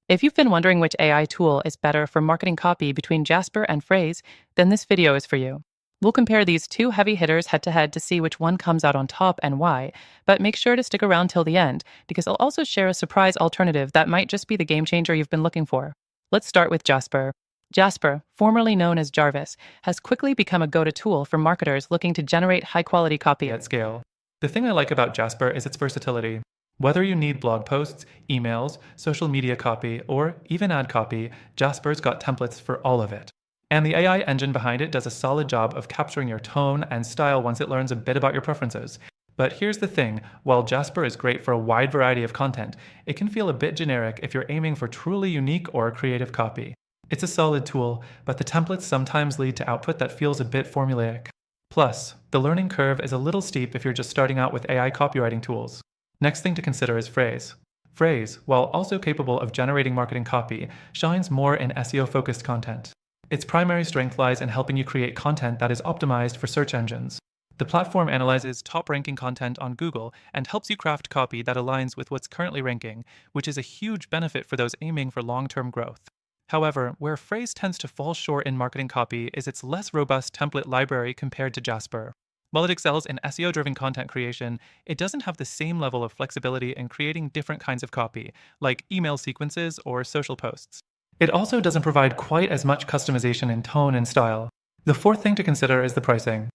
If you've been wondering which AI tool is better for marketing copy between Jasper and Frase, then this video is for you. We'll compare these two heavy hitters head to head to see which one comes out on top and why, but make sure to stick around till the end because I'll also share a surprise alternative that might just be the game changer you've been looking for. Let's start with Jasper. Jasper, formerly known as Jarvis, has quickly become a go-to tool for marketers looking to generate high-quality copy At scale. The thing I like about Jasper is its versatility. Whether you need blog posts, emails, social media copy, or even ad copy, Jasper's got templates for all of it. And the AI engine behind it does a solid job of capturing your tone and style once it learns a bit about your preferences. But here's the thing, while Jasper is great for a wide variety of content, it can feel a bit generic if you're aiming for truly unique or creative copy. It's a solid tool, but the templates sometimes lead to output that feels a bit formulaic. Plus, the learning curve is a little steep if you're just starting out with AI copywriting tools. Next thing to consider is Frase. Frase, while also capable of generating marketing copy, shines more in SEO-focused content. Its primary strength lies in helping you create content that is optimized for search engines. The platform analyzes top-ranking content on Google and helps you craft copy that aligns with what's currently ranking, which is a huge benefit for those aiming for long-term growth. However, where Frase tends to fall short in marketing copy is its less robust template library compared to Jasper. While it excels in SEO-driven content creation, it doesn't have the same level of flexibility in creating different kinds of copy, like email sequences or social posts. It also doesn't provide quite as much customization in tone and style. The fourth thing to consider is the pricing.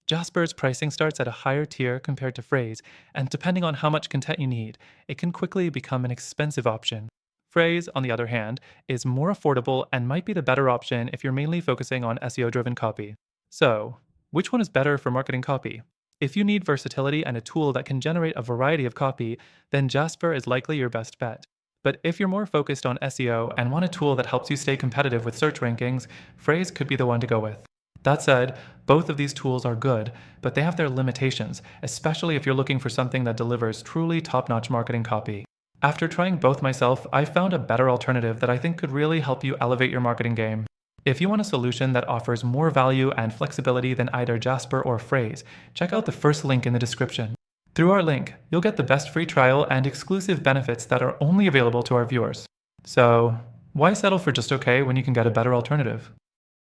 Jasper's pricing starts at a higher tier compared to Frase, and depending on how much content you need, it can quickly become an expensive option. Frase, on the other hand, is more affordable and might be the better option if you're mainly focusing on SEO-driven copy. So, which one is better for marketing copy? If you need versatility and a tool that can generate a variety of copy, then Jasper is likely your best bet. But if you're more focused on SEO and want a tool that helps you stay competitive with search rankings, Frase could be the one to go with. That said, both of these tools are good, but they have their limitations, especially if you're looking for something that delivers truly top-notch marketing copy. After trying both myself, I found a better alternative that I think could really help you elevate your marketing game. If you want a solution that offers more value and flexibility than either Jasper or Frase, check out the first link in the description. Through our link, you'll get the best free trial and exclusive benefits that are only available to our viewers. So, why settle for just okay when you can get a better alternative?